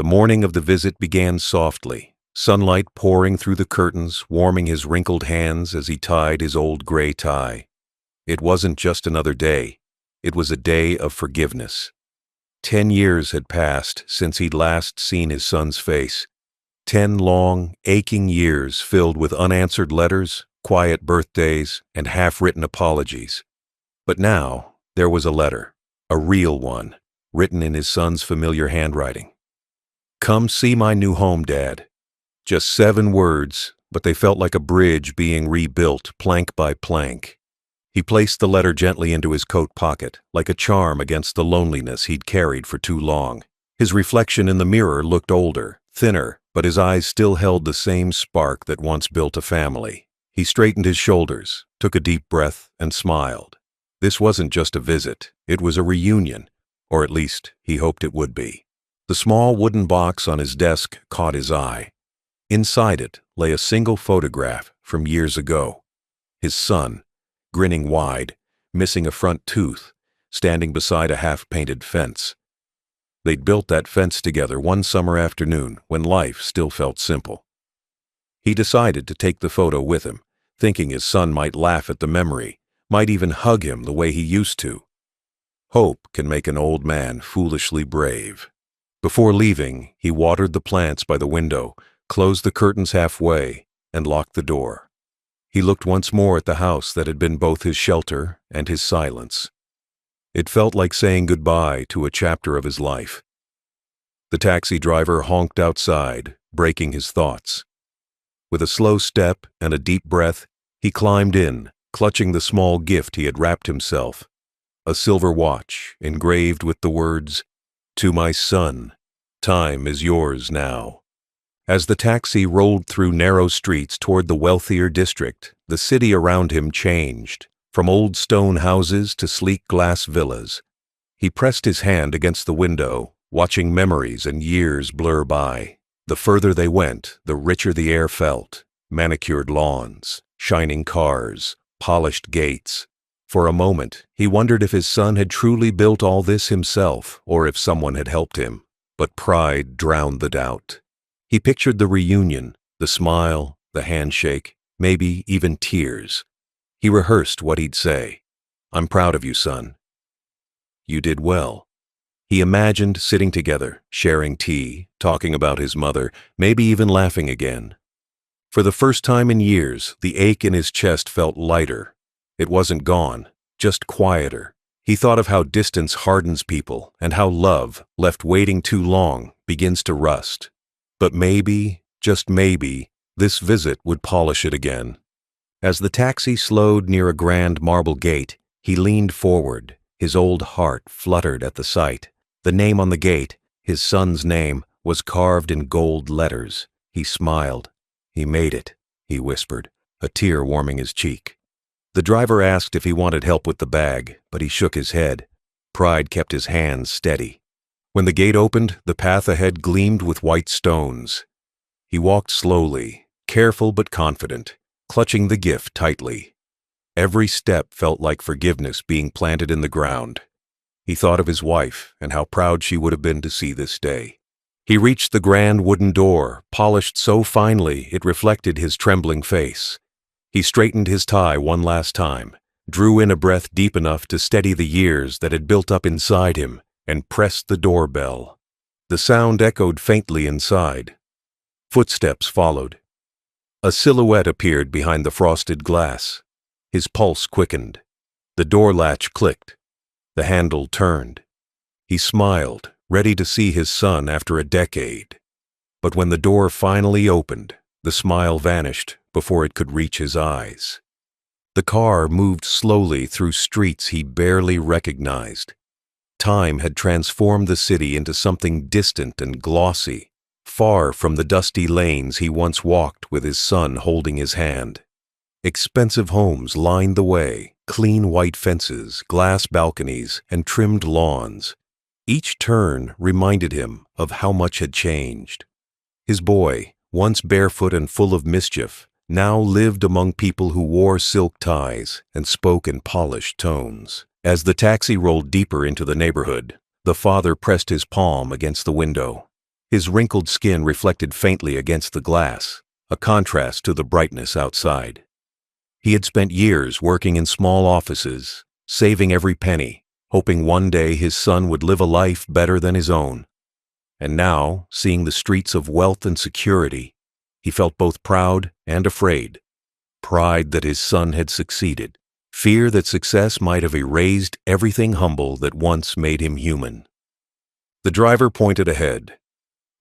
morning of the visit began softly, sunlight pouring through the curtains, warming his wrinkled hands as he tied his old gray tie. It wasn't just another day. It was a day of forgiveness. 10 years had passed since he'd last seen his son's face. 10 long, aching years filled with unanswered letters, quiet birthdays, and half-written apologies. But now, there was a letter, a real one, written in his son's familiar handwriting. "Come see my new home, Dad." Just 7 words, but they felt like a bridge being rebuilt plank by plank. He placed the letter gently into his coat pocket, like a charm against the loneliness he'd carried for too long. His reflection in the mirror looked older, thinner, but his eyes still held the same spark that once built a family. He straightened his shoulders, took a deep breath, and smiled. This wasn't just a visit, it was a reunion, or at least he hoped it would be. The small wooden box on his desk caught his eye. Inside it lay a single photograph from years ago. His son, grinning wide, missing a front tooth, standing beside a half-painted fence. They'd built that fence together one summer afternoon when life still felt simple. He decided to take the photo with him, thinking his son might laugh at the memory, might even hug him the way he used to. Hope can make an old man foolishly brave. Before leaving, he watered the plants by the window, closed the curtains halfway, and locked the door. He looked once more at the house that had been both his shelter and his silence. It felt like saying goodbye to a chapter of his life. The taxi driver honked outside, breaking his thoughts. With a slow step and a deep breath, he climbed in, clutching the small gift he had wrapped himself. A silver watch, engraved with the words, "To my son, time is yours now." As the taxi rolled through narrow streets toward the wealthier district, the city around him changed, from old stone houses to sleek glass villas. He pressed his hand against the window, watching memories and years blur by. The further they went, the richer the air felt. Manicured lawns, shining cars, polished gates. For a moment, he wondered if his son had truly built all this himself, or if someone had helped him. But pride drowned the doubt. He pictured the reunion, the smile, the handshake, maybe even tears. He rehearsed what he'd say. "I'm proud of you, son. You did well." He imagined sitting together, sharing tea, talking about his mother, maybe even laughing again. For the first time in years, the ache in his chest felt lighter. It wasn't gone, just quieter. He thought of how distance hardens people and how love, left waiting too long, begins to rust. But maybe, just maybe, this visit would polish it again. As the taxi slowed near a grand marble gate, he leaned forward. His old heart fluttered at the sight. The name on the gate, his son's name, was carved in gold letters. He smiled. "He made it," he whispered, a tear warming his cheek. The driver asked if he wanted help with the bag, but he shook his head. Pride kept his hands steady. When the gate opened, the path ahead gleamed with white stones. He walked slowly, careful but confident, clutching the gift tightly. Every step felt like forgiveness being planted in the ground. He thought of his wife and how proud she would have been to see this day. He reached the grand wooden door, polished so finely it reflected his trembling face. He straightened his tie one last time, drew in a breath deep enough to steady the years that had built up inside him, and pressed the doorbell. The sound echoed faintly inside. Footsteps followed. A silhouette appeared behind the frosted glass. His pulse quickened. The door latch clicked. The handle turned. He smiled, ready to see his son after a decade. But when the door finally opened, the smile vanished before it could reach his eyes. The car moved slowly through streets he barely recognized. Time had transformed the city into something distant and glossy, far from the dusty lanes he once walked with his son holding his hand. Expensive homes lined the way, clean white fences, glass balconies, and trimmed lawns. Each turn reminded him of how much had changed. His boy, once barefoot and full of mischief, now lived among people who wore silk ties and spoke in polished tones. As the taxi rolled deeper into the neighborhood, the father pressed his palm against the window. His wrinkled skin reflected faintly against the glass, a contrast to the brightness outside. He had spent years working in small offices, saving every penny, hoping one day his son would live a life better than his own. And now, seeing the streets of wealth and security, he felt both proud and afraid. Pride that his son had succeeded, fear that success might have erased everything humble that once made him human. The driver pointed ahead.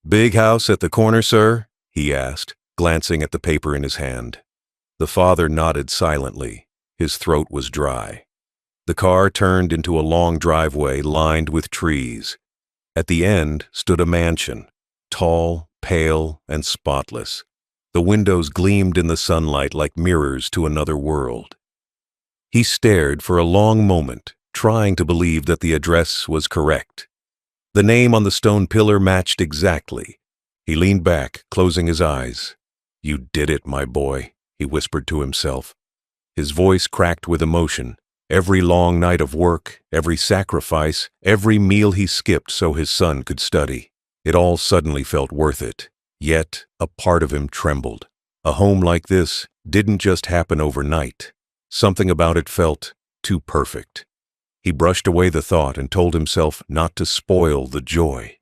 "Big house at the corner, sir?" he asked, glancing at the paper in his hand. The father nodded silently. His throat was dry. The car turned into a long driveway lined with trees. At the end stood a mansion, tall, pale, and spotless. The windows gleamed in the sunlight like mirrors to another world. He stared for a long moment, trying to believe that the address was correct. The name on the stone pillar matched exactly. He leaned back, closing his eyes. "You did it, my boy," he whispered to himself. His voice cracked with emotion. Every long night of work, every sacrifice, every meal he skipped so his son could study. It all suddenly felt worth it. Yet, a part of him trembled. A home like this didn't just happen overnight. Something about it felt too perfect. He brushed away the thought and told himself not to spoil the joy.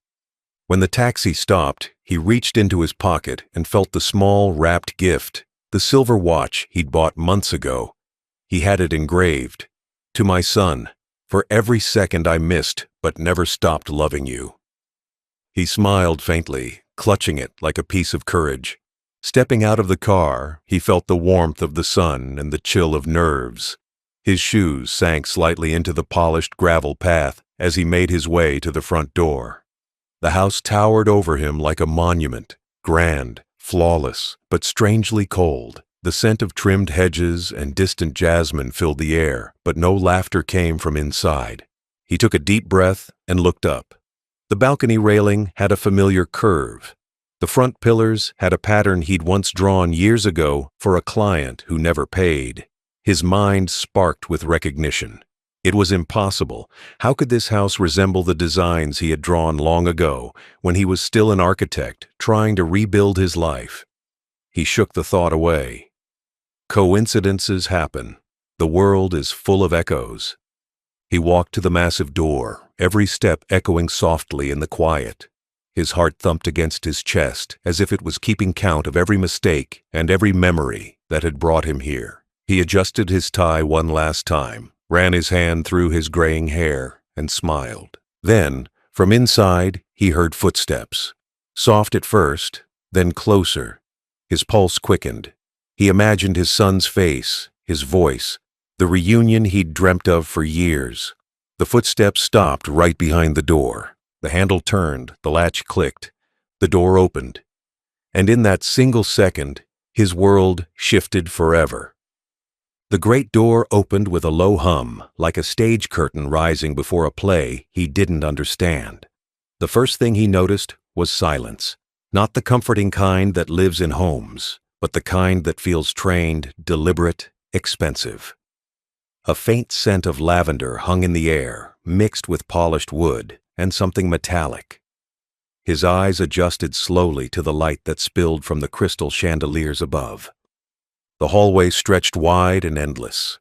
When the taxi stopped, he reached into his pocket and felt the small, wrapped gift, the silver watch he'd bought months ago. He had it engraved, "To my son, for every second I missed but never stopped loving you." He smiled faintly, clutching it like a piece of courage. Stepping out of the car, he felt the warmth of the sun and the chill of nerves. His shoes sank slightly into the polished gravel path as he made his way to the front door. The house towered over him like a monument, grand, flawless, but strangely cold. The scent of trimmed hedges and distant jasmine filled the air, but no laughter came from inside. He took a deep breath and looked up. The balcony railing had a familiar curve. The front pillars had a pattern he'd once drawn years ago for a client who never paid. His mind sparked with recognition. It was impossible. How could this house resemble the designs he had drawn long ago, when he was still an architect, trying to rebuild his life? He shook the thought away. Coincidences happen. The world is full of echoes. He walked to the massive door, every step echoing softly in the quiet. His heart thumped against his chest, as if it was keeping count of every mistake and every memory that had brought him here. He adjusted his tie one last time, ran his hand through his graying hair, and smiled. Then, from inside, he heard footsteps. Soft at first, then closer. His pulse quickened. He imagined his son's face, his voice, the reunion he'd dreamt of for years. The footsteps stopped right behind the door. The handle turned, the latch clicked. The door opened. And in that single second, his world shifted forever. The great door opened with a low hum, like a stage curtain rising before a play he didn't understand. The first thing he noticed was silence, not the comforting kind that lives in homes, but the kind that feels trained, deliberate, expensive. A faint scent of lavender hung in the air, mixed with polished wood and something metallic. His eyes adjusted slowly to the light that spilled from the crystal chandeliers above. The hallway stretched wide and endless.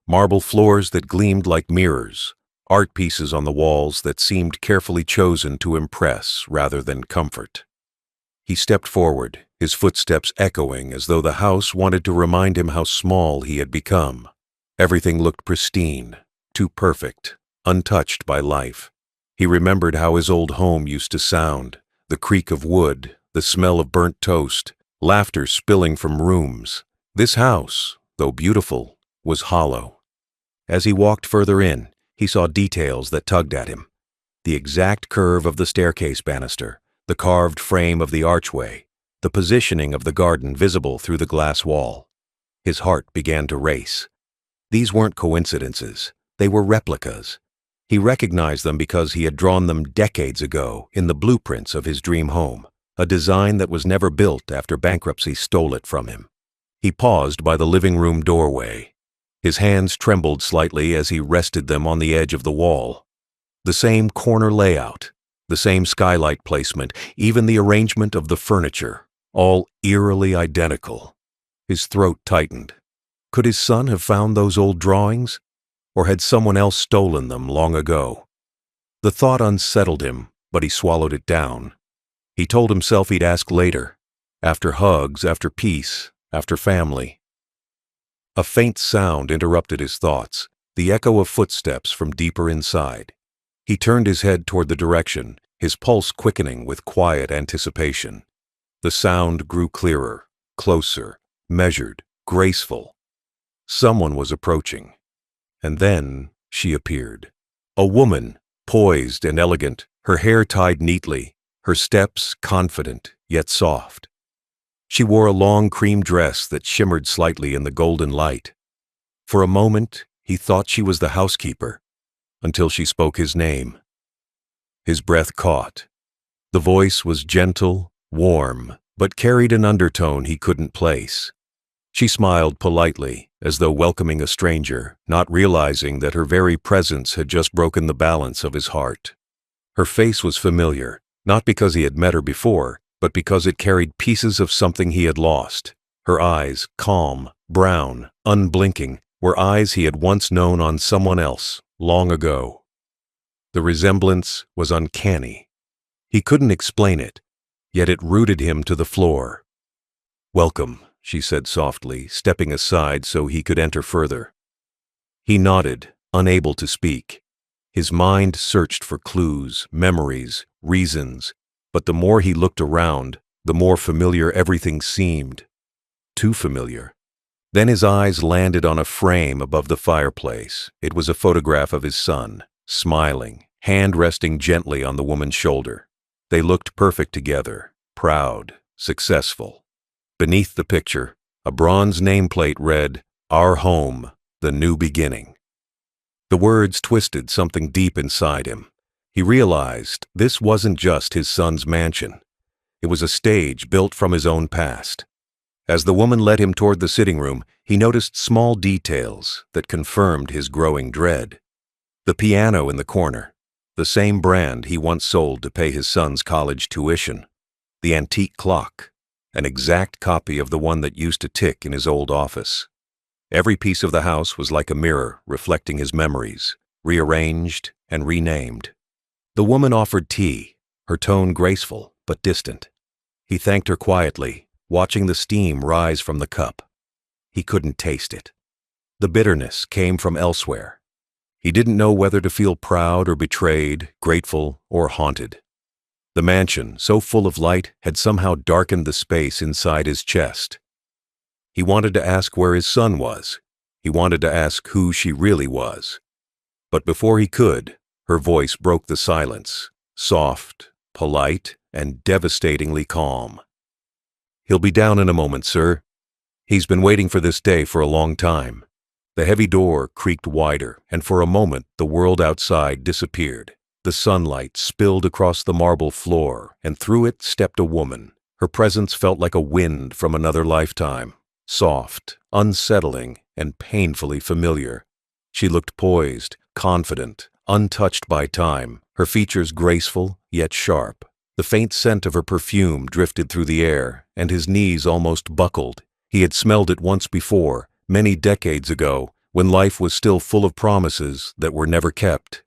Marble floors that gleamed like mirrors, art pieces on the walls that seemed carefully chosen to impress rather than comfort. He stepped forward, his footsteps echoing as though the house wanted to remind him how small he had become. Everything looked pristine, too perfect, untouched by life. He remembered how his old home used to sound, the creak of wood, the smell of burnt toast, laughter spilling from rooms. This house, though beautiful, was hollow. As he walked further in, he saw details that tugged at him. The exact curve of the staircase banister, the carved frame of the archway, the positioning of the garden visible through the glass wall. His heart began to race. These weren't coincidences. They were replicas. He recognized them because he had drawn them decades ago in the blueprints of his dream home, a design that was never built after bankruptcy stole it from him. He paused by the living room doorway. His hands trembled slightly as he rested them on the edge of the wall. The same corner layout, The same skylight placement, even the arrangement of the furniture, all eerily identical. His throat tightened. Could his son have found those old drawings? Or had someone else stolen them long ago? The thought unsettled him, but he swallowed it down. He told himself he'd ask later, after hugs, after peace, after family. A faint sound interrupted his thoughts, the echo of footsteps from deeper inside. He turned his head toward the direction, his pulse quickening with quiet anticipation. The sound grew clearer, closer, measured, graceful. Someone was approaching. And then she appeared. A woman, poised and elegant, her hair tied neatly, her steps confident yet soft. She wore a long cream dress that shimmered slightly in the golden light. For a moment, he thought she was the housekeeper, until she spoke his name. His breath caught. The voice was gentle, warm, but carried an undertone he couldn't place. She smiled politely, as though welcoming a stranger, not realizing that her very presence had just broken the balance of his heart. Her face was familiar, not because he had met her before, but because it carried pieces of something he had lost. Her eyes, calm, brown, unblinking, were eyes he had once known on someone else, long ago. The resemblance was uncanny. He couldn't explain it, yet it rooted him to the floor. "Welcome," she said softly, stepping aside so he could enter further. He nodded, unable to speak. His mind searched for clues, memories, reasons, but the more he looked around, the more familiar everything seemed. Too familiar. Then his eyes landed on a frame above the fireplace. It was a photograph of his son, smiling, hand resting gently on the woman's shoulder. They looked perfect together, proud, successful. Beneath the picture, a bronze nameplate read, "Our home, the new beginning." The words twisted something deep inside him. He realized this wasn't just his son's mansion. It was a stage built from his own past. As the woman led him toward the sitting room, he noticed small details that confirmed his growing dread. The piano in the corner, the same brand he once sold to pay his son's college tuition. The antique clock, an exact copy of the one that used to tick in his old office. Every piece of the house was like a mirror reflecting his memories, rearranged and renamed. The woman offered tea, her tone graceful but distant. He thanked her quietly, watching the steam rise from the cup. He couldn't taste it. The bitterness came from elsewhere. He didn't know whether to feel proud or betrayed, grateful or haunted. The mansion, so full of light, had somehow darkened the space inside his chest. He wanted to ask where his son was. He wanted to ask who she really was. But before he could, her voice broke the silence, soft, polite, and devastatingly calm. "He'll be down in a moment, sir. He's been waiting for this day for a long time." The heavy door creaked wider, and for a moment the world outside disappeared. The sunlight spilled across the marble floor, and through it stepped a woman. Her presence felt like a wind from another lifetime, soft, unsettling, and painfully familiar. She looked poised, confident, untouched by time, her features graceful yet sharp. The faint scent of her perfume drifted through the air, and his knees almost buckled. He had smelled it once before, many decades ago, when life was still full of promises that were never kept.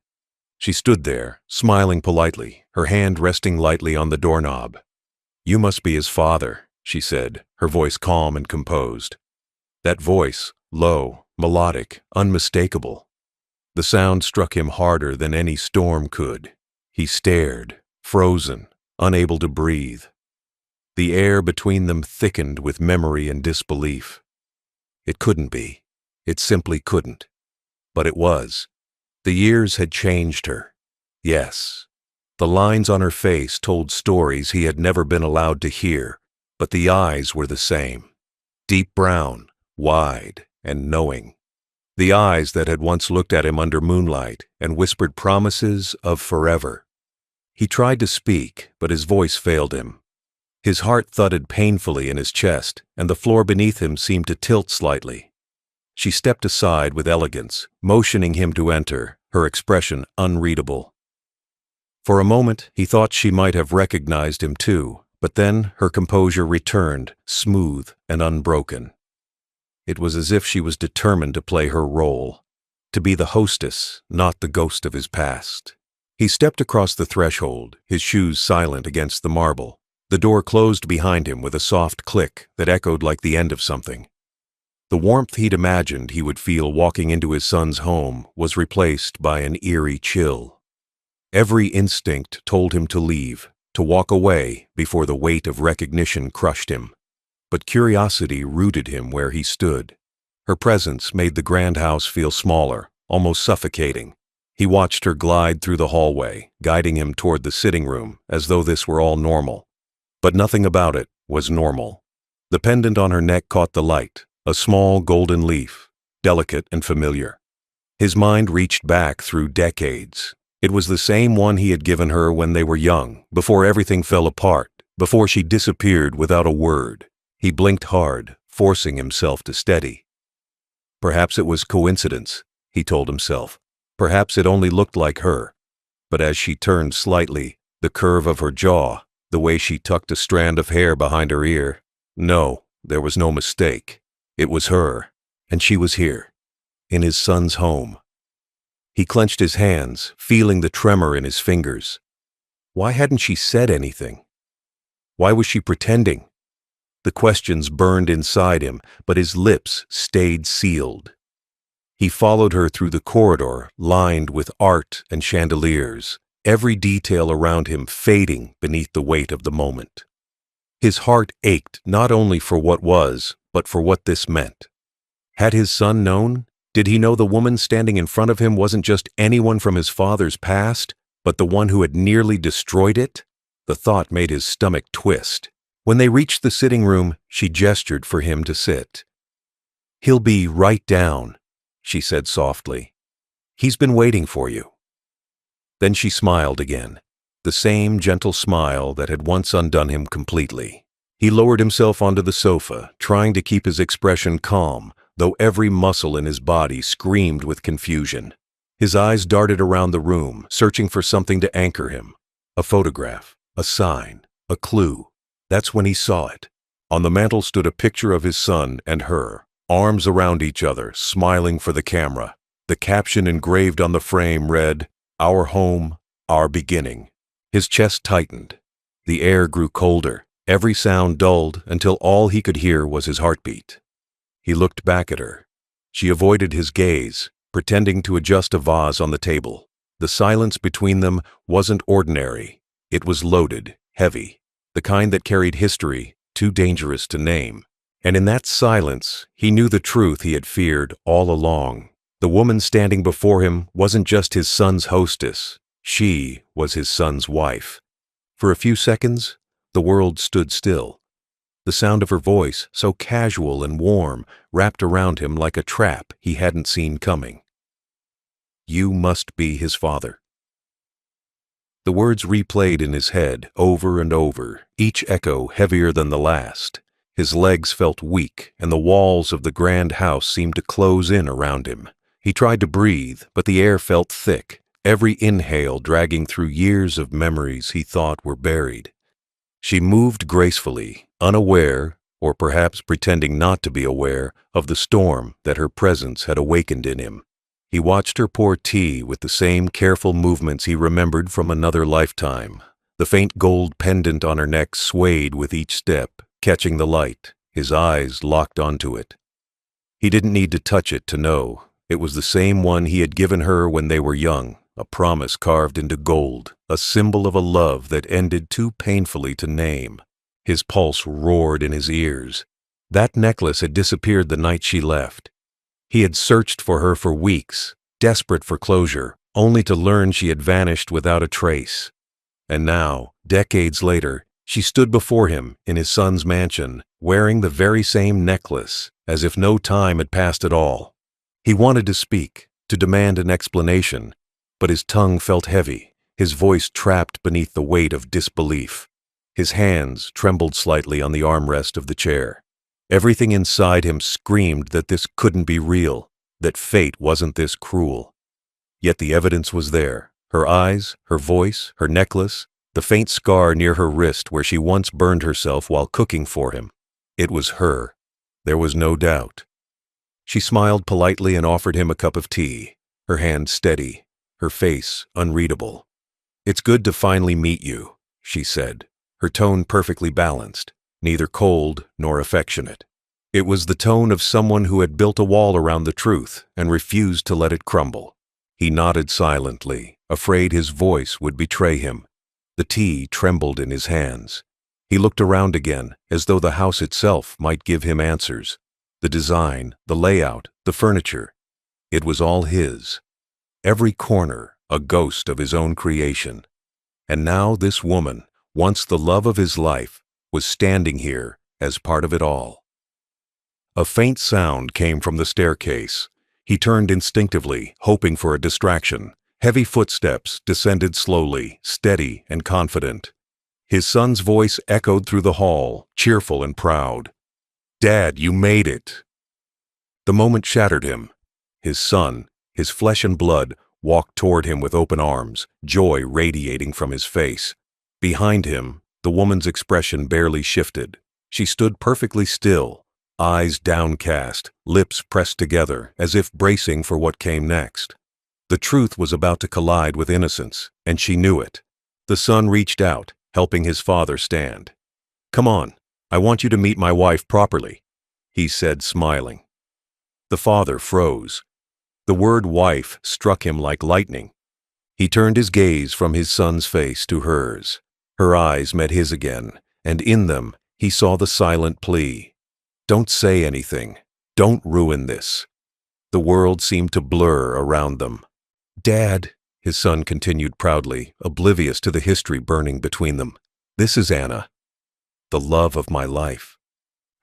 She stood there, smiling politely, her hand resting lightly on the doorknob. "You must be his father," she said, her voice calm and composed. That voice, low, melodic, unmistakable. The sound struck him harder than any storm could. He stared, frozen, unable to breathe. The air between them thickened with memory and disbelief. It couldn't be. It simply couldn't. But it was. The years had changed her. Yes. The lines on her face told stories he had never been allowed to hear, but the eyes were the same. Deep brown, wide, and knowing. The eyes that had once looked at him under moonlight and whispered promises of forever. He tried to speak, but his voice failed him. His heart thudded painfully in his chest, and the floor beneath him seemed to tilt slightly. She stepped aside with elegance, motioning him to enter, her expression unreadable. For a moment, he thought she might have recognized him too, but then her composure returned, smooth and unbroken. It was as if she was determined to play her role, to be the hostess, not the ghost of his past. He stepped across the threshold, his shoes silent against the marble. The door closed behind him with a soft click that echoed like the end of something. The warmth he'd imagined he would feel walking into his son's home was replaced by an eerie chill. Every instinct told him to leave, to walk away before the weight of recognition crushed him. But curiosity rooted him where he stood. Her presence made the grand house feel smaller, almost suffocating. He watched her glide through the hallway, guiding him toward the sitting room, as though this were all normal. But nothing about it was normal. The pendant on her neck caught the light, a small golden leaf, delicate and familiar. His mind reached back through decades. It was the same one he had given her when they were young, before everything fell apart, before she disappeared without a word. He blinked hard, forcing himself to steady. Perhaps it was coincidence, he told himself. Perhaps it only looked like her. But as she turned slightly, the curve of her jaw, the way she tucked a strand of hair behind her ear, no, there was no mistake. It was her, and she was here, in his son's home. He clenched his hands, feeling the tremor in his fingers. Why hadn't she said anything? Why was she pretending? The questions burned inside him, but his lips stayed sealed. He followed her through the corridor, lined with art and chandeliers, every detail around him fading beneath the weight of the moment. His heart ached not only for what was, but for what this meant. Had his son known? Did he know the woman standing in front of him wasn't just anyone from his father's past, but the one who had nearly destroyed it? The thought made his stomach twist. When they reached the sitting room, she gestured for him to sit. "He'll be right down," she said softly. "He's been waiting for you." Then she smiled again, the same gentle smile that had once undone him completely. He lowered himself onto the sofa, trying to keep his expression calm, though every muscle in his body screamed with confusion. His eyes darted around the room, searching for something to anchor him. A photograph, a sign, a clue. That's when he saw it. On the mantel stood a picture of his son and her, arms around each other, smiling for the camera. The caption engraved on the frame read, "Our home, our beginning." His chest tightened. The air grew colder, every sound dulled until all he could hear was his heartbeat. He looked back at her. She avoided his gaze, pretending to adjust a vase on the table. The silence between them wasn't ordinary. It was loaded, heavy. The kind that carried history, too dangerous to name. And in that silence, he knew the truth he had feared all along. The woman standing before him wasn't just his son's hostess. She was his son's wife. For a few seconds, the world stood still. The sound of her voice, so casual and warm, wrapped around him like a trap he hadn't seen coming. "You must be his father." The words replayed in his head over and over, each echo heavier than the last. His legs felt weak, and the walls of the grand house seemed to close in around him. He tried to breathe, but the air felt thick, every inhale dragging through years of memories he thought were buried. She moved gracefully, unaware, or perhaps pretending not to be aware, of the storm that her presence had awakened in him. He watched her pour tea with the same careful movements he remembered from another lifetime. The faint gold pendant on her neck swayed with each step, catching the light, his eyes locked onto it. He didn't need to touch it to know. It was the same one he had given her when they were young, a promise carved into gold, a symbol of a love that ended too painfully to name. His pulse roared in his ears. That necklace had disappeared the night she left. He had searched for her for weeks, desperate for closure, only to learn she had vanished without a trace. And now, decades later, she stood before him in his son's mansion, wearing the very same necklace, as if no time had passed at all. He wanted to speak, to demand an explanation, but his tongue felt heavy, his voice trapped beneath the weight of disbelief. His hands trembled slightly on the armrest of the chair. Everything inside him screamed that this couldn't be real, that fate wasn't this cruel. Yet the evidence was there, Her eyes, her voice, her necklace, the faint scar near her wrist where she once burned herself while cooking for him. It was her. There was no doubt. She smiled politely and offered him a cup of tea, her hand steady, her face unreadable. "It's good to finally meet you," she said, her tone perfectly balanced, neither cold nor affectionate. It was the tone of someone who had built a wall around the truth and refused to let it crumble. He nodded silently, afraid his voice would betray him. The tea trembled in his hands. He looked around again, as though the house itself might give him answers. The design, the layout, the furniture. It was all his. Every corner, a ghost of his own creation. And now this woman, once the love of his life, was standing here as part of it all. A faint sound came from the staircase. He turned instinctively, hoping for a distraction. Heavy footsteps descended slowly, steady and confident. His son's voice echoed through the hall, cheerful and proud. "Dad, you made it!" The moment shattered him. His son, his flesh and blood, walked toward him with open arms, joy radiating from his face. Behind him, the woman's expression barely shifted. She stood perfectly still, eyes downcast, lips pressed together, as if bracing for what came next. The truth was about to collide with innocence, and she knew it. The son reached out, helping his father stand. "Come on, I want you to meet my wife properly," he said, smiling. The father froze. The word wife struck him like lightning. He turned his gaze from his son's face to hers. Her eyes met his again, and in them he saw the silent plea. "Don't say anything. Don't ruin this." The world seemed to blur around them. "Dad," his son continued proudly, oblivious to the history burning between them, "this is Anna, the love of my life."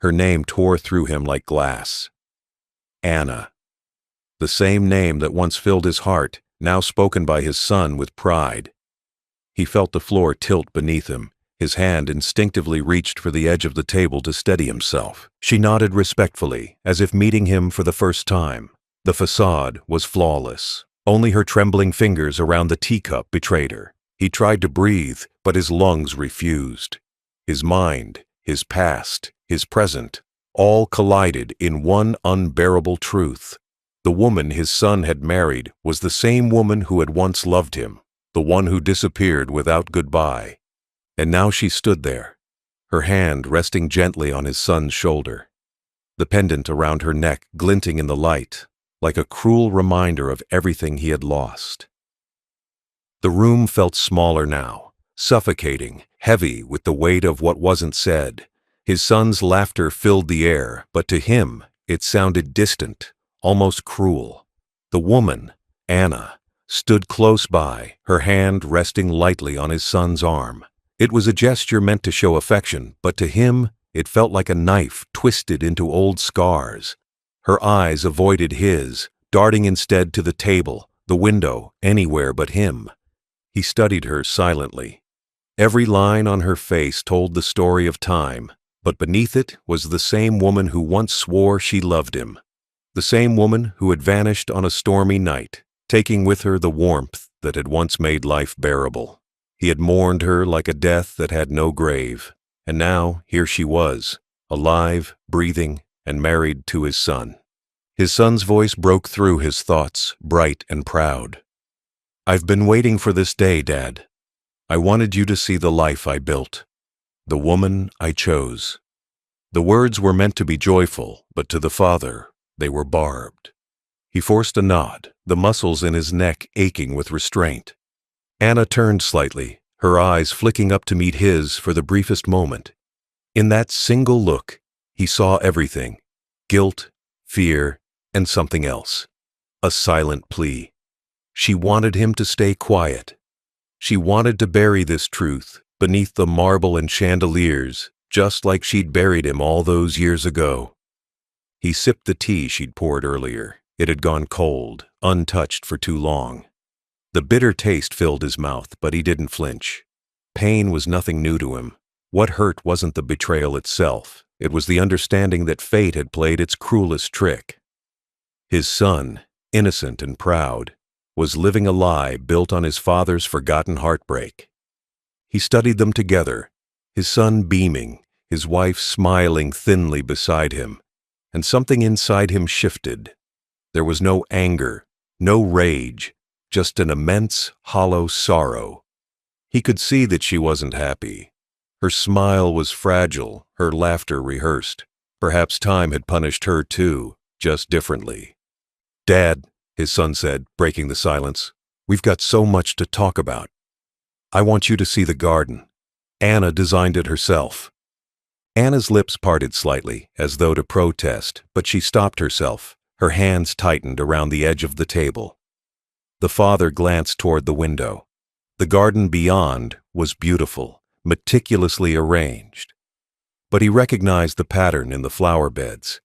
Her name tore through him like glass. Anna. The same name that once filled his heart, now spoken by his son with pride. He felt the floor tilt beneath him. His hand instinctively reached for the edge of the table to steady himself. She nodded respectfully, as if meeting him for the first time. The facade was flawless. Only her trembling fingers around the teacup betrayed her. He tried to breathe, but his lungs refused. His mind, his past, his present, all collided in one unbearable truth. The woman his son had married was the same woman who had once loved him, the one who disappeared without goodbye. And now she stood there, her hand resting gently on his son's shoulder, the pendant around her neck glinting in the light, like a cruel reminder of everything he had lost. The room felt smaller now, suffocating, heavy with the weight of what wasn't said. His son's laughter filled the air, but to him it sounded distant, almost cruel. The woman, Anna, stood close by, her hand resting lightly on his son's arm. It was a gesture meant to show affection, but to him it felt like a knife twisted into old scars. Her eyes avoided his, darting instead to the table, the window, anywhere but him. He studied her silently. Every line on her face told the story of time, but beneath it was the same woman who once swore she loved him. The same woman who had vanished on a stormy night, taking with her the warmth that had once made life bearable. He had mourned her like a death that had no grave, and now here she was, alive, breathing, and married to his son. His son's voice broke through his thoughts, bright and proud. "I've been waiting for this day, Dad. I wanted you to see the life I built, the woman I chose." The words were meant to be joyful, but to the father, they were barbed. He forced a nod, the muscles in his neck aching with restraint. Anna turned slightly, her eyes flicking up to meet his for the briefest moment. In that single look, he saw everything: guilt, fear, and something else. A silent plea. She wanted him to stay quiet. She wanted to bury this truth beneath the marble and chandeliers, just like she'd buried him all those years ago. He sipped the tea she'd poured earlier. It had gone cold, untouched for too long. The bitter taste filled his mouth, but he didn't flinch. Pain was nothing new to him. What hurt wasn't the betrayal itself. It was the understanding that fate had played its cruelest trick. His son, innocent and proud, was living a lie built on his father's forgotten heartbreak. He studied them together, his son beaming, his wife smiling thinly beside him, and something inside him shifted. There was no anger, no rage, just an immense, hollow sorrow. He could see that she wasn't happy. Her smile was fragile, her laughter rehearsed. Perhaps time had punished her too, just differently. "Dad," his son said, breaking the silence, "we've got so much to talk about. I want you to see the garden. Anna designed it herself." Anna's lips parted slightly, as though to protest, but she stopped herself. Her hands tightened around the edge of the table. The father glanced toward the window. The garden beyond was beautiful, meticulously arranged. But he recognized the pattern in the flower beds.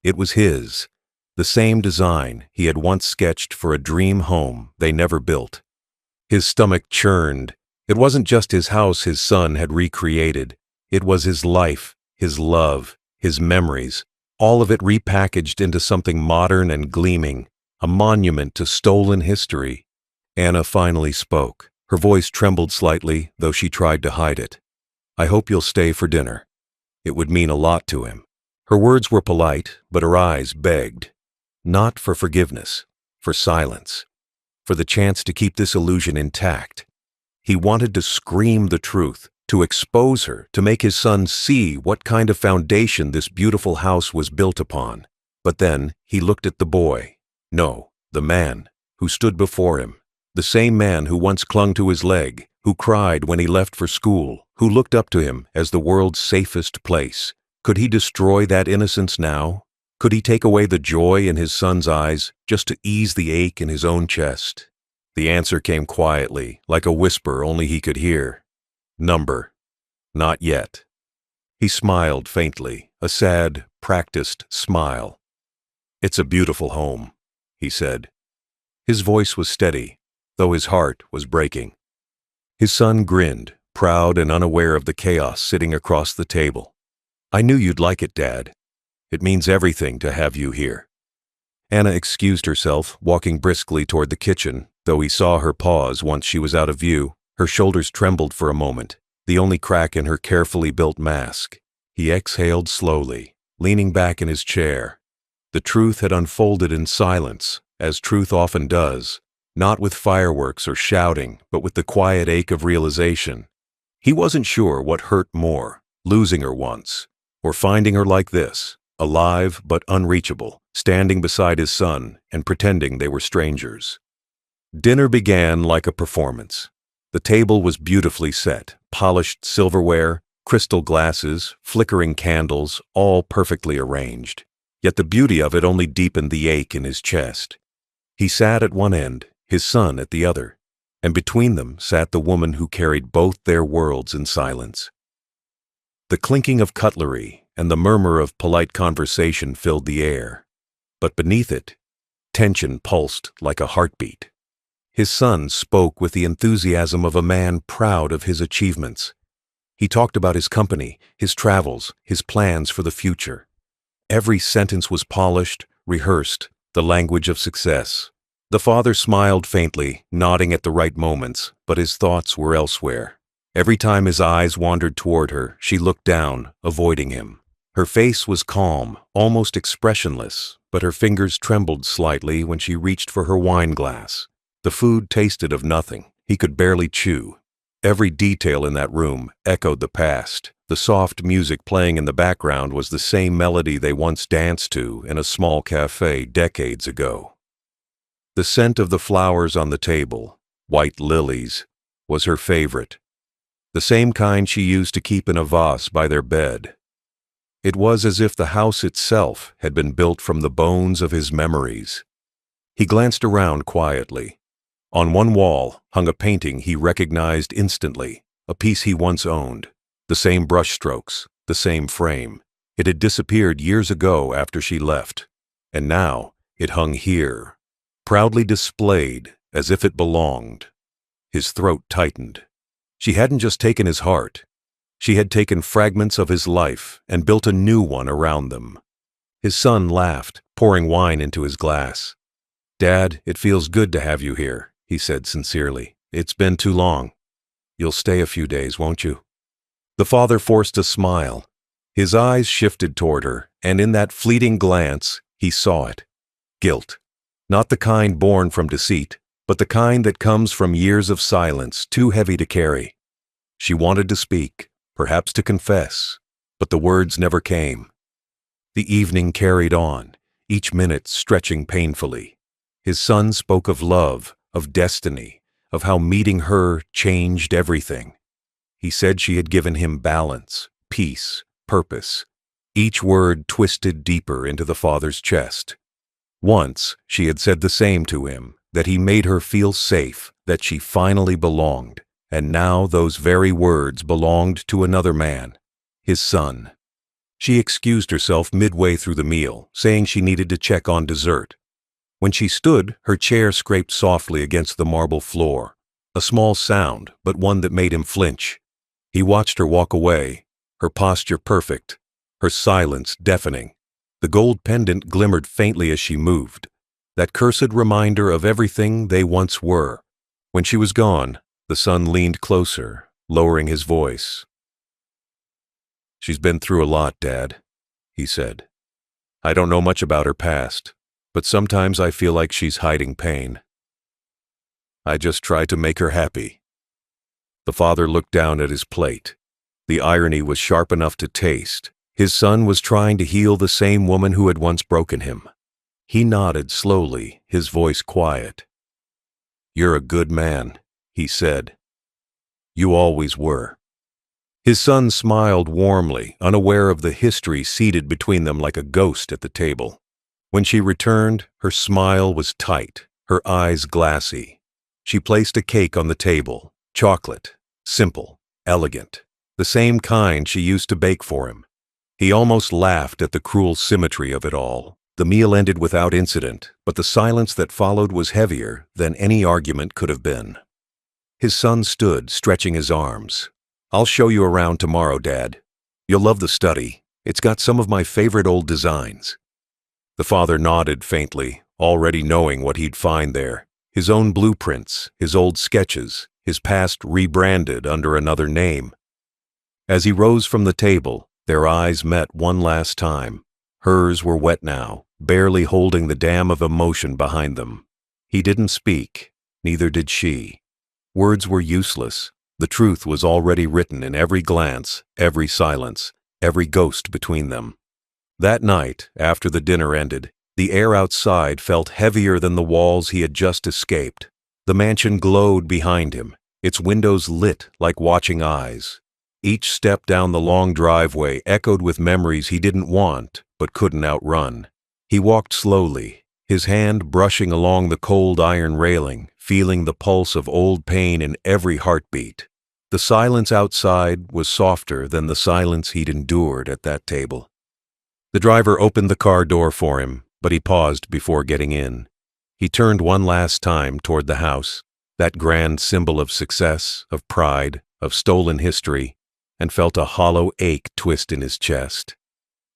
It was his, the same design he had once sketched for a dream home they never built. His stomach churned. It wasn't just his house his son had recreated. It was his life, his love, his memories, all of it repackaged into something modern and gleaming, a monument to stolen history. Anna finally spoke. Her voice trembled slightly, though she tried to hide it. "I hope you'll stay for dinner." It would mean a lot to him. Her words were polite, but her eyes begged. Not for forgiveness, for silence, for the chance to keep this illusion intact. He wanted to scream the truth, to expose her, to make his son see what kind of foundation this beautiful house was built upon. But then he looked at the boy. No, the man who stood before him. The same man who once clung to his leg, who cried when he left for school, who looked up to him as the world's safest place. Could he destroy that innocence now? Could he take away the joy in his son's eyes just to ease the ache in his own chest? The answer came quietly, like a whisper only he could hear. "Number. Not yet." He smiled faintly, a sad, practiced smile. "It's a beautiful home," he said. His voice was steady, though his heart was breaking. His son grinned, proud and unaware of the chaos sitting across the table. "I knew you'd like it, Dad. It means everything to have you here." Anna excused herself, walking briskly toward the kitchen, though he saw her pause once she was out of view. Her shoulders trembled for a moment, the only crack in her carefully built mask. He exhaled slowly, leaning back in his chair. The truth had unfolded in silence, as truth often does, not with fireworks or shouting, but with the quiet ache of realization. He wasn't sure what hurt more, losing her once, or finding her like this, alive but unreachable, standing beside his son and pretending they were strangers. Dinner began like a performance. The table was beautifully set, polished silverware, crystal glasses, flickering candles, all perfectly arranged. Yet the beauty of it only deepened the ache in his chest. He sat at one end, his son at the other, and between them sat the woman who carried both their worlds in silence. The clinking of cutlery and the murmur of polite conversation filled the air, but beneath it, tension pulsed like a heartbeat. His son spoke with the enthusiasm of a man proud of his achievements. He talked about his company, his travels, his plans for the future. Every sentence was polished, rehearsed, the language of success. The father smiled faintly, nodding at the right moments, but his thoughts were elsewhere. Every time his eyes wandered toward her, she looked down, avoiding him. Her face was calm, almost expressionless, but her fingers trembled slightly when she reached for her wine glass. The food tasted of nothing. He could barely chew. Every detail in that room echoed the past. The soft music playing in the background was the same melody they once danced to in a small cafe decades ago. The scent of the flowers on the table, white lilies, was her favorite. The same kind she used to keep in a vase by their bed. It was as if the house itself had been built from the bones of his memories. He glanced around quietly. On one wall hung a painting he recognized instantly, a piece he once owned. The same brushstrokes, the same frame. It had disappeared years ago after she left, and now it hung here, proudly displayed as if it belonged. His throat tightened. She hadn't just taken his heart. She had taken fragments of his life and built a new one around them. His son laughed, pouring wine into his glass. "Dad, it feels good to have you here," he said sincerely. "It's been too long. You'll stay a few days, won't you?" The father forced a smile. His eyes shifted toward her, and in that fleeting glance, he saw it. Guilt. Not the kind born from deceit, but the kind that comes from years of silence too heavy to carry. She wanted to speak, perhaps to confess, but the words never came. The evening carried on, each minute stretching painfully. His son spoke of love, of destiny, of how meeting her changed everything. He said she had given him balance, peace, purpose. Each word twisted deeper into the father's chest. Once, she had said the same to him, that he made her feel safe, that she finally belonged, and now those very words belonged to another man, his son. She excused herself midway through the meal, saying she needed to check on dessert. When she stood, her chair scraped softly against the marble floor, a small sound, but one that made him flinch. He watched her walk away, her posture perfect, her silence deafening. The gold pendant glimmered faintly as she moved, that cursed reminder of everything they once were. When she was gone, the son leaned closer, lowering his voice. "She's been through a lot, Dad," he said. "I don't know much about her past, but sometimes I feel like she's hiding pain. I just try to make her happy." The father looked down at his plate. The irony was sharp enough to taste. His son was trying to heal the same woman who had once broken him. He nodded slowly, his voice quiet. "You're a good man," he said. "You always were." His son smiled warmly, unaware of the history seated between them like a ghost at the table. When she returned, her smile was tight, her eyes glassy. She placed a cake on the table, chocolate, simple, elegant, the same kind she used to bake for him. He almost laughed at the cruel symmetry of it all. The meal ended without incident, but the silence that followed was heavier than any argument could have been. His son stood, stretching his arms. "I'll show you around tomorrow, Dad. You'll love the study. It's got some of my favorite old designs." The father nodded faintly, already knowing what he'd find there. His own blueprints, his old sketches, his past rebranded under another name. As he rose from the table, their eyes met one last time. Hers were wet now, barely holding the dam of emotion behind them. He didn't speak, neither did she. Words were useless. The truth was already written in every glance, every silence, every ghost between them. That night, after the dinner ended, the air outside felt heavier than the walls he had just escaped. The mansion glowed behind him, its windows lit like watching eyes. Each step down the long driveway echoed with memories he didn't want but couldn't outrun. He walked slowly, his hand brushing along the cold iron railing, feeling the pulse of old pain in every heartbeat. The silence outside was softer than the silence he'd endured at that table. The driver opened the car door for him, but he paused before getting in. He turned one last time toward the house, that grand symbol of success, of pride, of stolen history, and felt a hollow ache twist in his chest.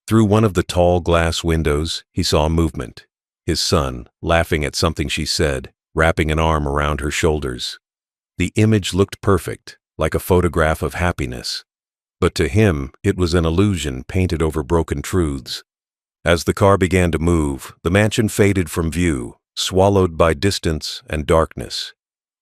Through one of the tall glass windows, he saw movement. His son, laughing at something she said, wrapping an arm around her shoulders. The image looked perfect, like a photograph of happiness. But to him, it was an illusion painted over broken truths. As the car began to move, the mansion faded from view, swallowed by distance and darkness.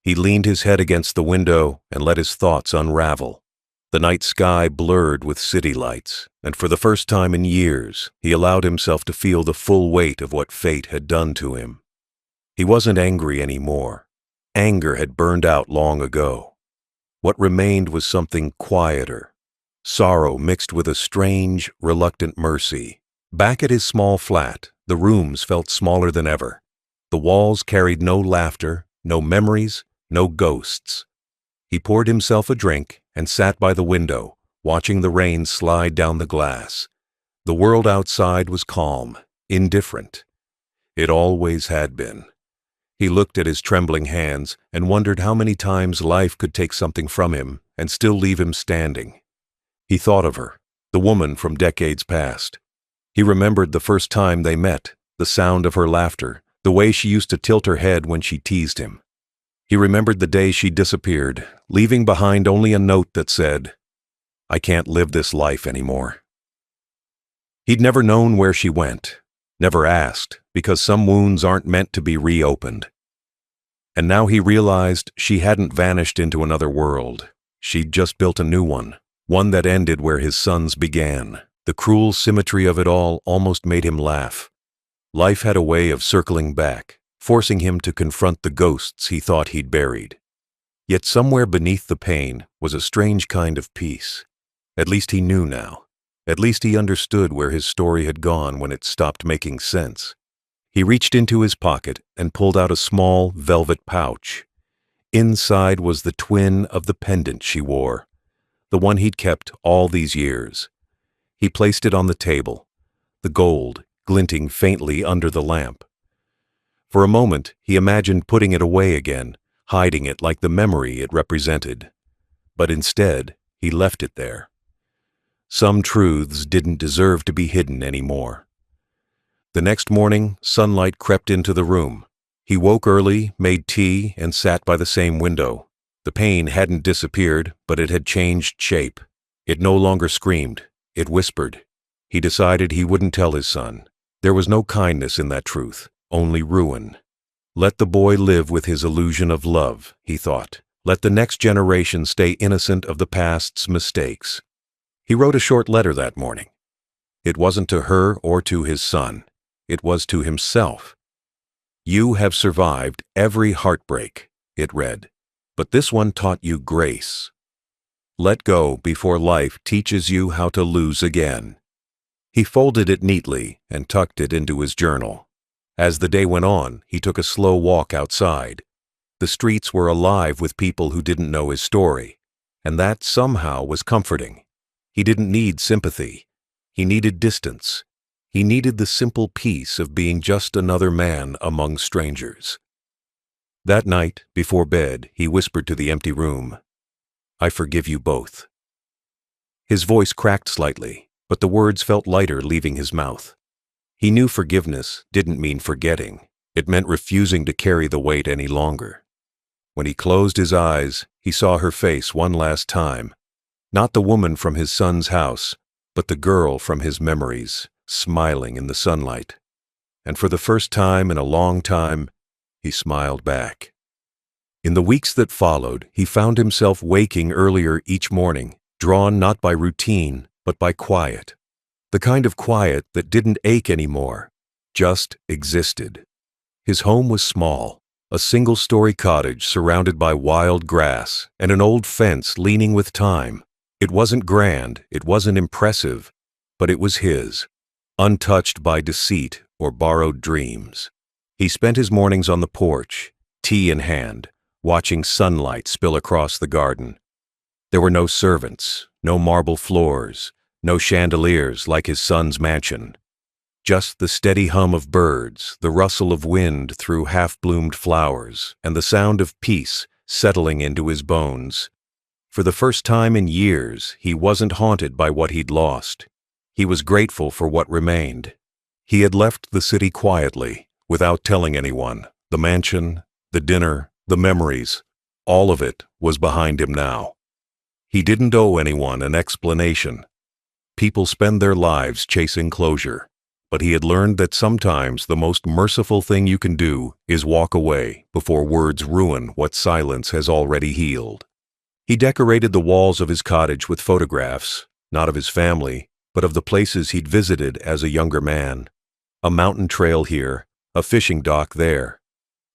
He leaned his head against the window and let his thoughts unravel. The night sky blurred with city lights, and for the first time in years, he allowed himself to feel the full weight of what fate had done to him. He wasn't angry anymore. Anger had burned out long ago. What remained was something quieter, sorrow mixed with a strange, reluctant mercy. Back at his small flat, the rooms felt smaller than ever. The walls carried no laughter, no memories, no ghosts. He poured himself a drink and sat by the window, watching the rain slide down the glass. The world outside was calm, indifferent. It always had been. He looked at his trembling hands and wondered how many times life could take something from him and still leave him standing. He thought of her, the woman from decades past. He remembered the first time they met, the sound of her laughter, the way she used to tilt her head when she teased him. He remembered the day she disappeared, leaving behind only a note that said, "I can't live this life anymore." He'd never known where she went, never asked, because some wounds aren't meant to be reopened. And now he realized she hadn't vanished into another world. She'd just built a new one that ended where his son's began. The cruel symmetry of it all almost made him laugh. Life had a way of circling back, forcing him to confront the ghosts he thought he'd buried. Yet somewhere beneath the pain was a strange kind of peace. At least he knew now. At least he understood where his story had gone when it stopped making sense. He reached into his pocket and pulled out a small velvet pouch. Inside was the twin of the pendant she wore, the one he'd kept all these years. He placed it on the table, the gold glinting faintly under the lamp. For a moment, he imagined putting it away again, hiding it like the memory it represented. But instead, he left it there. Some truths didn't deserve to be hidden anymore. The next morning, sunlight crept into the room. He woke early, made tea, and sat by the same window. The pain hadn't disappeared, but it had changed shape. It no longer screamed. It whispered. He decided he wouldn't tell his son. There was no kindness in that truth, only ruin. Let the boy live with his illusion of love, he thought. Let the next generation stay innocent of the past's mistakes. He wrote a short letter that morning. It wasn't to her or to his son. It was to himself. "You have survived every heartbreak," it read, "but this one taught you grace. Let go before life teaches you how to lose again." He folded it neatly and tucked it into his journal. As the day went on, he took a slow walk outside. The streets were alive with people who didn't know his story, and that somehow was comforting. He didn't need sympathy. He needed distance. He needed the simple peace of being just another man among strangers. That night, before bed, he whispered to the empty room, "I forgive you both." His voice cracked slightly, but the words felt lighter leaving his mouth. He knew forgiveness didn't mean forgetting. It meant refusing to carry the weight any longer. When he closed his eyes, he saw her face one last time. Not the woman from his son's house, but the girl from his memories, smiling in the sunlight. And for the first time in a long time, he smiled back. In the weeks that followed, he found himself waking earlier each morning, drawn not by routine, but by quiet. The kind of quiet that didn't ache anymore, just existed. His home was small, a single-story cottage surrounded by wild grass and an old fence leaning with time. It wasn't grand, it wasn't impressive, but it was his, untouched by deceit or borrowed dreams. He spent his mornings on the porch, tea in hand, watching sunlight spill across the garden. There were no servants, no marble floors, no chandeliers like his son's mansion. Just the steady hum of birds, the rustle of wind through half-bloomed flowers, and the sound of peace settling into his bones. For the first time in years, he wasn't haunted by what he'd lost. He was grateful for what remained. He had left the city quietly, without telling anyone. The mansion, the dinner, the memories, all of it was behind him now. He didn't owe anyone an explanation. People spend their lives chasing closure, but he had learned that sometimes the most merciful thing you can do is walk away before words ruin what silence has already healed. He decorated the walls of his cottage with photographs, not of his family, but of the places he'd visited as a younger man. A mountain trail here, a fishing dock there.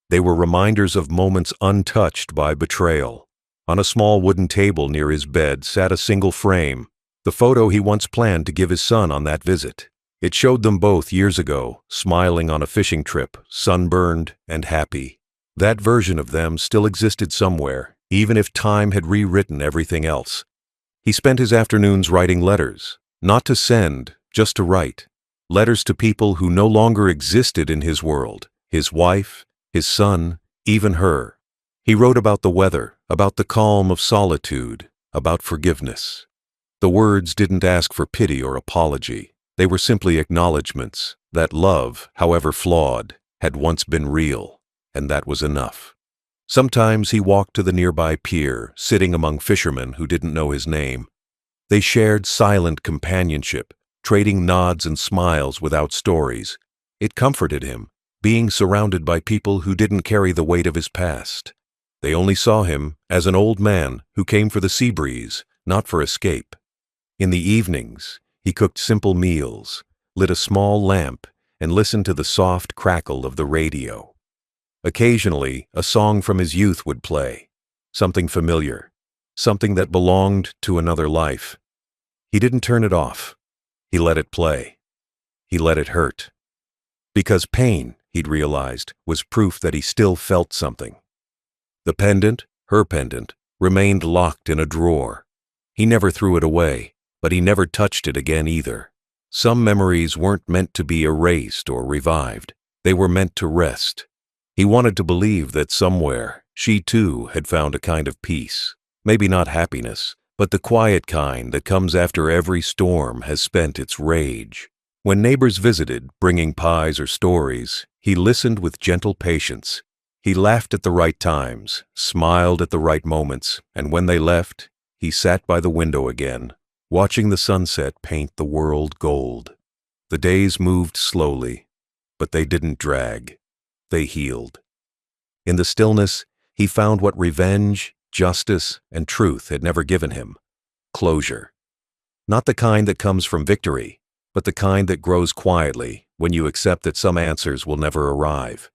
They were reminders of moments untouched by betrayal. On a small wooden table near his bed sat a single frame, the photo he once planned to give his son on that visit. It showed them both years ago, smiling on a fishing trip, sunburned and happy. That version of them still existed somewhere, even if time had rewritten everything else. He spent his afternoons writing letters, not to send, just to write. Letters to people who no longer existed in his world, his wife, his son, even her. He wrote about the weather, about the calm of solitude, about forgiveness. The words didn't ask for pity or apology. They were simply acknowledgments that love, however flawed, had once been real, and that was enough. Sometimes he walked to the nearby pier, sitting among fishermen who didn't know his name. They shared silent companionship, trading nods and smiles without stories. It comforted him, being surrounded by people who didn't carry the weight of his past. They only saw him as an old man who came for the sea breeze, not for escape. In the evenings, he cooked simple meals, lit a small lamp, and listened to the soft crackle of the radio. Occasionally, a song from his youth would play, something familiar, something that belonged to another life. He didn't turn it off. He let it play. He let it hurt. Because pain, he'd realized, was proof that he still felt something. The pendant, her pendant, remained locked in a drawer. He never threw it away, but he never touched it again either. Some memories weren't meant to be erased or revived. They were meant to rest. He wanted to believe that somewhere, she too had found a kind of peace. Maybe not happiness, but the quiet kind that comes after every storm has spent its rage. When neighbors visited, bringing pies or stories, he listened with gentle patience. He laughed at the right times, smiled at the right moments, and when they left, he sat by the window again, watching the sunset paint the world gold. The days moved slowly, but they didn't drag. They healed. In the stillness, he found what revenge, justice, and truth had never given him: closure. Not the kind that comes from victory, but the kind that grows quietly when you accept that some answers will never arrive.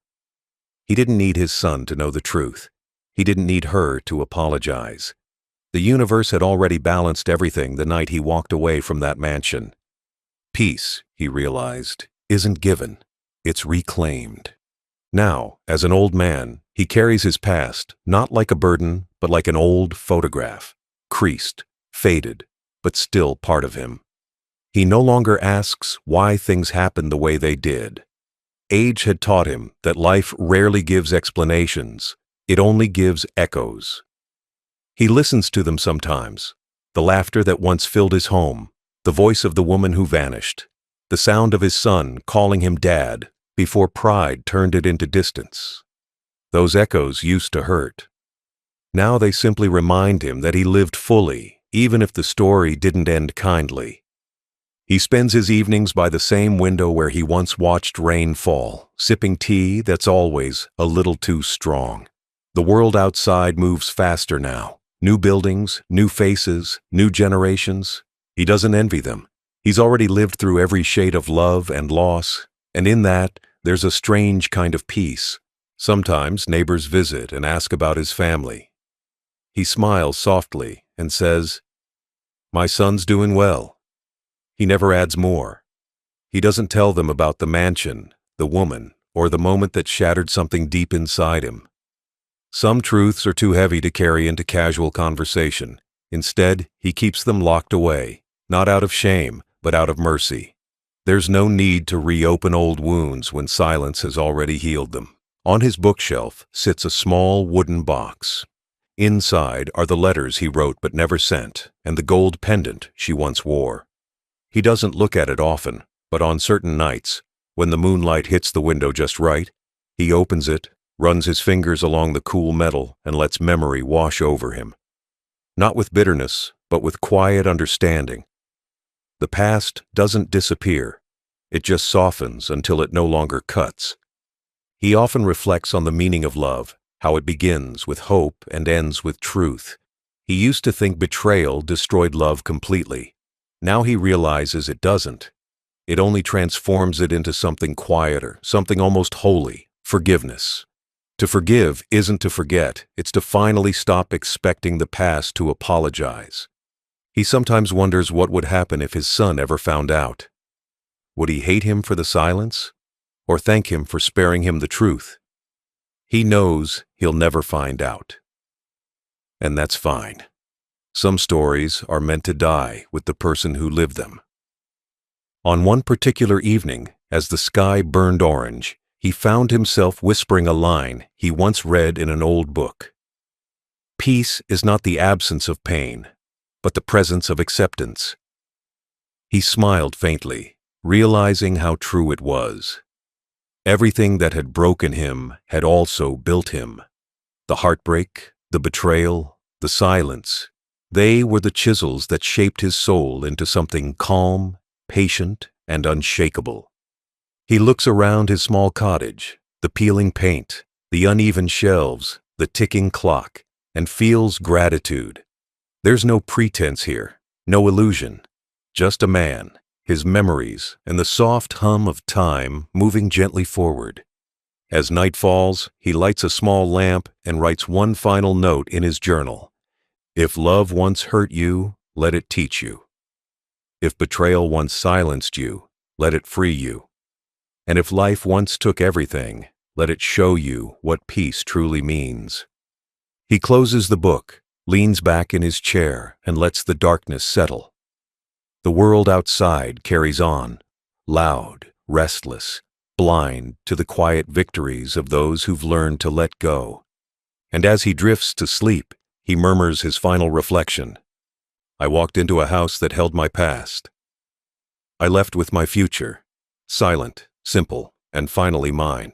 He didn't need his son to know the truth. He didn't need her to apologize. The universe had already balanced everything the night he walked away from that mansion. Peace, he realized, isn't given, it's reclaimed. Now, as an old man, he carries his past, not like a burden, but like an old photograph, creased, faded, but still part of him. He no longer asks why things happened the way they did. Age had taught him that life rarely gives explanations, it only gives echoes. He listens to them sometimes, the laughter that once filled his home, the voice of the woman who vanished, the sound of his son calling him dad before pride turned it into distance. Those echoes used to hurt. Now they simply remind him that he lived fully, even if the story didn't end kindly. He spends his evenings by the same window where he once watched rain fall, sipping tea that's always a little too strong. The world outside moves faster now. New buildings, new faces, new generations. He doesn't envy them. He's already lived through every shade of love and loss, and in that, there's a strange kind of peace. Sometimes neighbors visit and ask about his family. He smiles softly and says, "My son's doing well." He never adds more. He doesn't tell them about the mansion, the woman, or the moment that shattered something deep inside him. Some truths are too heavy to carry into casual conversation. Instead, he keeps them locked away, not out of shame, but out of mercy. There's no need to reopen old wounds when silence has already healed them. On his bookshelf sits a small wooden box. Inside are the letters he wrote but never sent, and the gold pendant she once wore. He doesn't look at it often, but on certain nights, when the moonlight hits the window just right, he opens it, runs his fingers along the cool metal, and lets memory wash over him. Not with bitterness, but with quiet understanding. The past doesn't disappear. It just softens until it no longer cuts. He often reflects on the meaning of love, how it begins with hope and ends with truth. He used to think betrayal destroyed love completely. Now he realizes it doesn't. It only transforms it into something quieter, something almost holy: forgiveness. To forgive isn't to forget, it's to finally stop expecting the past to apologize. He sometimes wonders what would happen if his son ever found out. Would he hate him for the silence, or thank him for sparing him the truth? He knows he'll never find out. And that's fine. Some stories are meant to die with the person who lived them. On one particular evening, as the sky burned orange, he found himself whispering a line he once read in an old book. Peace is not the absence of pain, but the presence of acceptance. He smiled faintly, realizing how true it was. Everything that had broken him had also built him. The heartbreak, the betrayal, the silence, they were the chisels that shaped his soul into something calm, patient, and unshakable. He looks around his small cottage, the peeling paint, the uneven shelves, the ticking clock, and feels gratitude. There's no pretense here, no illusion, just a man, his memories, and the soft hum of time moving gently forward. As night falls, he lights a small lamp and writes one final note in his journal. If love once hurt you, let it teach you. If betrayal once silenced you, let it free you. And if life once took everything, let it show you what peace truly means. He closes the book, leans back in his chair, and lets the darkness settle. The world outside carries on, loud, restless, blind to the quiet victories of those who've learned to let go. And as he drifts to sleep, he murmurs his final reflection. I walked into a house that held my past. I left with my future, silent, simple, and finally mine.